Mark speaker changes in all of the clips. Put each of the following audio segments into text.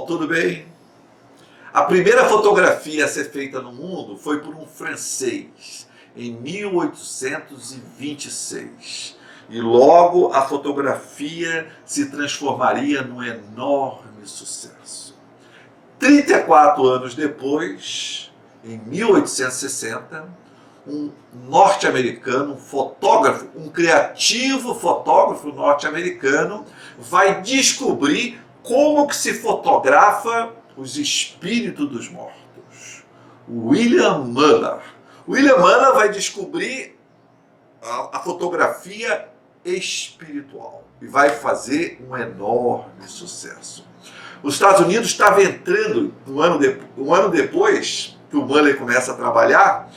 Speaker 1: pessoal, tudo bem? A primeira fotografia a ser feita no mundo foi por um francês, em 1826. E logo a fotografia se transformaria num enorme sucesso. 34 anos depois, em 1860, um norte-americano, um fotógrafo, um criativo fotógrafo norte-americano, vai descobrir como que se fotografa os espíritos dos mortos. William Muller. William Muller vai descobrir a fotografia espiritual e vai fazer um enorme sucesso. Os Estados Unidos estava entrando, um ano depois que o Muller começa a trabalhar,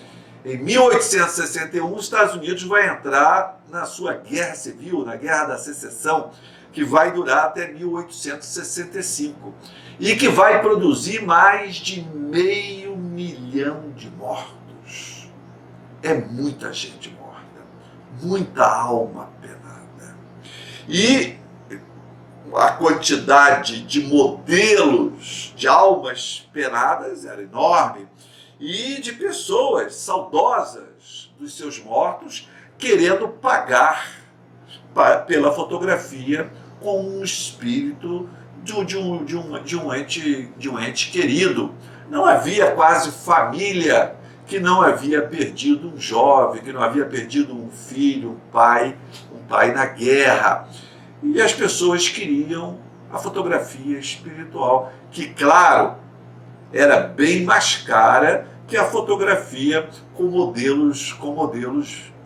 Speaker 1: em 1861, os Estados Unidos vai entrar na sua guerra civil, na Guerra da Secessão, que vai durar até 1865 e que vai produzir mais de 500 mil de mortos. É muita gente morta, muita alma penada. E a quantidade de modelos de almas penadas era enorme e de pessoas saudosas dos seus mortos querendo pagar pela fotografia com um espírito de um ente querido. Não havia quase família que não havia perdido um jovem, que não havia perdido um filho, um pai na guerra. E as pessoas queriam a fotografia espiritual, que, claro, era bem mais cara que a fotografia com modelos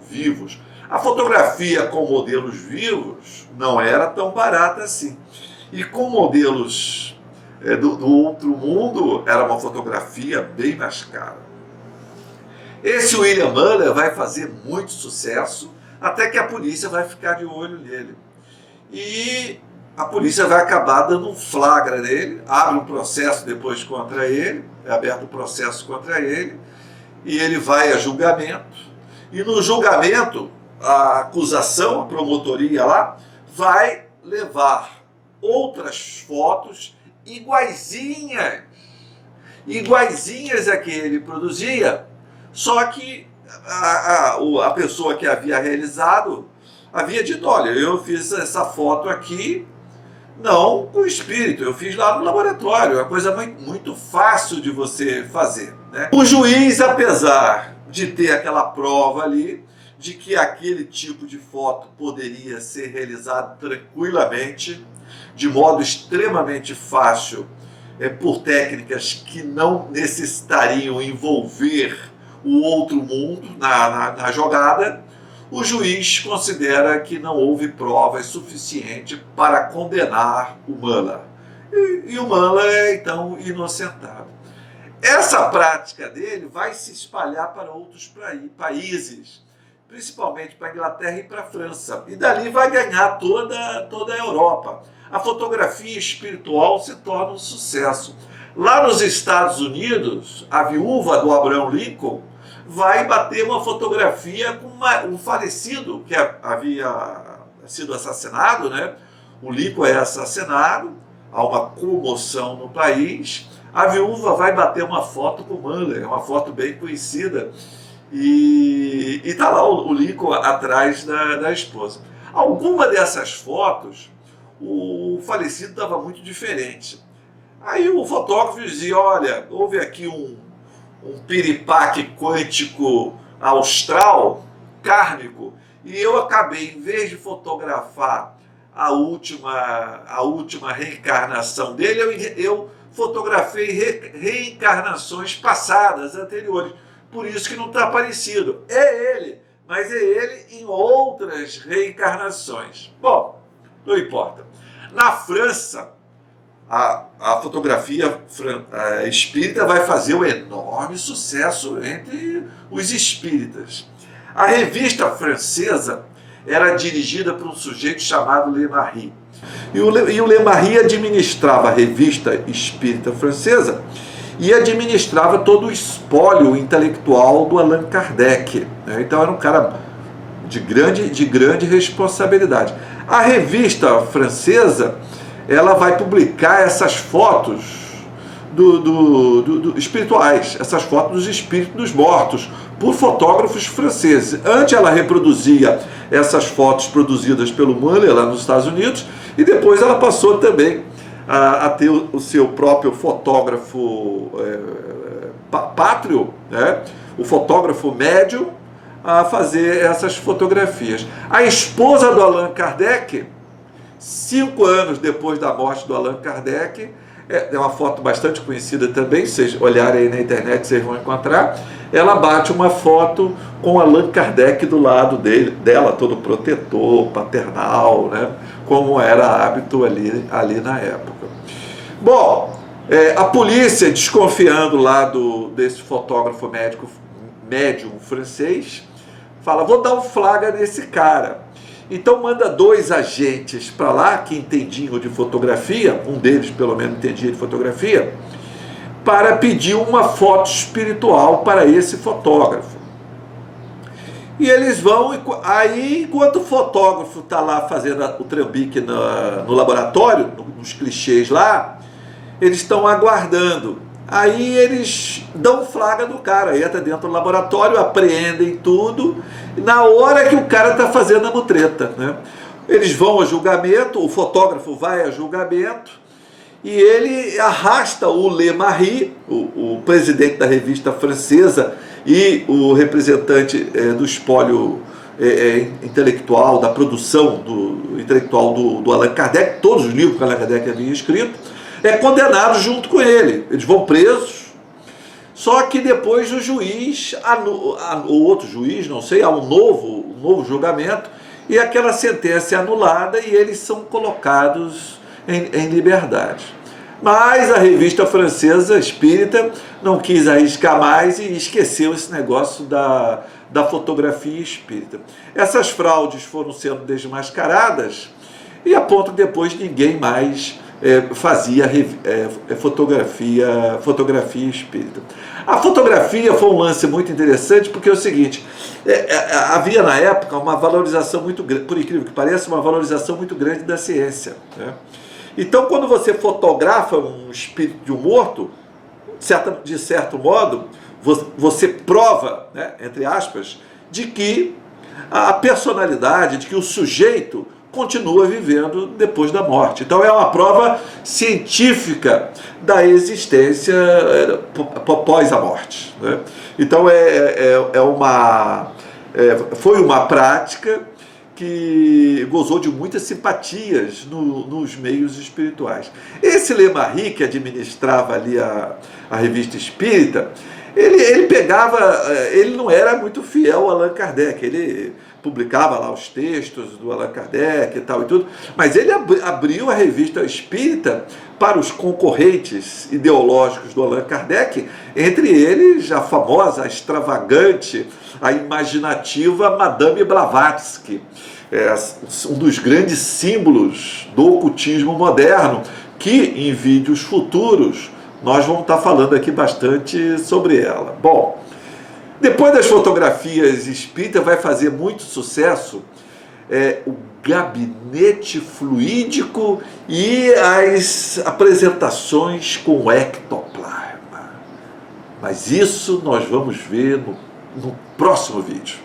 Speaker 1: vivos. A fotografia com modelos vivos não era tão barata assim. E com modelos do outro mundo era uma fotografia bem mais cara. Esse William Muller vai fazer muito sucesso até que a polícia vai ficar de olho nele. E a polícia vai acabar dando um flagra nele, abre um processo depois contra ele, é aberto um processo contra ele, e ele vai a julgamento. E no julgamento, a acusação, a promotoria lá, vai levar outras fotos iguaizinhas a que ele produzia, só que a pessoa que havia realizado havia dito: olha, eu fiz essa foto aqui não com espírito, eu fiz lá no laboratório, é uma coisa muito fácil de você fazer, né? O juiz, apesar de ter aquela prova ali, de que aquele tipo de foto poderia ser realizado tranquilamente, de modo extremamente fácil, por técnicas que não necessitariam envolver o outro mundo na jogada, o juiz considera que não houve provas suficientes para condenar o Muller. E o Muller é, então, inocentado. Essa prática dele vai se espalhar para outros países, principalmente para a Inglaterra e para a França. E dali vai ganhar toda a Europa. A fotografia espiritual se torna um sucesso. Lá nos Estados Unidos, a viúva do Abraham Lincoln vai bater uma fotografia com um falecido que havia sido assassinado, né? O Lincoln é assassinado, há uma comoção no país. A viúva vai bater uma foto com o Muller, uma foto bem conhecida, e está lá o Lincoln atrás da esposa. Alguma dessas fotos, o falecido estava muito diferente. Aí o fotógrafo dizia: olha, houve aqui um piripaque quântico austral, kármico, e eu acabei, em vez de fotografar a última reencarnação dele, eu fotografei reencarnações passadas, anteriores. Por isso que não está parecido. É ele, mas é ele em outras reencarnações. Bom, não importa. Na França, a fotografia espírita vai fazer um enorme sucesso entre os espíritas. A revista francesa era dirigida por um sujeito chamado Lemarri. E o Lemarri administrava a revista espírita francesa e administrava todo o espólio intelectual do Allan Kardec. Então era um cara de grande responsabilidade. A revista francesa ela vai publicar essas fotos espirituais, essas fotos dos espíritos dos mortos, por fotógrafos franceses. Antes ela reproduzia essas fotos produzidas pelo Muller lá nos Estados Unidos, e depois ela passou também a ter o seu próprio fotógrafo pátrio, né? O fotógrafo médium, a fazer essas fotografias. A esposa do Allan Kardec, 5 anos depois da morte do Allan Kardec, é uma foto bastante conhecida também, se vocês olharem aí na internet vocês vão encontrar, ela bate uma foto com Allan Kardec do lado dela, todo protetor, paternal, né? Como era hábito ali na época. Bom, a polícia, desconfiando lá desse fotógrafo médium francês, fala, vou dar um flagra nesse cara. Então manda 2 agentes para lá, que entendiam de fotografia, um deles pelo menos entendia de fotografia, para pedir uma foto espiritual para esse fotógrafo. E eles vão, aí enquanto o fotógrafo está lá fazendo o trambique no laboratório, nos clichês lá, eles estão aguardando. Aí eles dão flagra do cara, entra dentro do laboratório, apreendem tudo, na hora que o cara está fazendo a mutreta, né? Eles vão ao julgamento, o fotógrafo vai a julgamento, e ele arrasta o Le Marie, o presidente da revista francesa e o representante do espólio intelectual, da produção intelectual do Allan Kardec, todos os livros que Allan Kardec havia escrito, condenados junto com ele. Eles vão presos, só que depois o juiz, o outro juiz, não sei, há um novo julgamento, e aquela sentença é anulada e eles são colocados em liberdade. Mas a revista francesa espírita não quis arriscar mais e esqueceu esse negócio da fotografia espírita. Essas fraudes foram sendo desmascaradas, e a ponto que depois ninguém mais fazia fotografia espírita. A fotografia foi um lance muito interessante, porque é o seguinte, havia na época uma valorização muito grande, por incrível que pareça, uma valorização muito grande da ciência, né? Então, quando você fotografa um espírito de um morto, de certo modo, você prova, né, entre aspas, de que a personalidade, de que o sujeito continua vivendo depois da morte. Então é uma prova científica da existência pós a morte, né? Então foi uma prática que gozou de muitas simpatias nos meios espirituais. Esse Le Marie, que administrava ali a revista espírita, ele não era muito fiel a Allan Kardec, ele publicava lá os textos do Allan Kardec e tal e tudo, mas ele abriu a revista espírita para os concorrentes ideológicos do Allan Kardec, entre eles a famosa, a extravagante, a imaginativa Madame Blavatsky, um dos grandes símbolos do ocultismo moderno, que em vídeos futuros nós vamos estar falando aqui bastante sobre ela. Bom, depois das fotografias espíritas vai fazer muito sucesso o gabinete fluídico e as apresentações com ectoplasma. Mas isso nós vamos ver no próximo vídeo.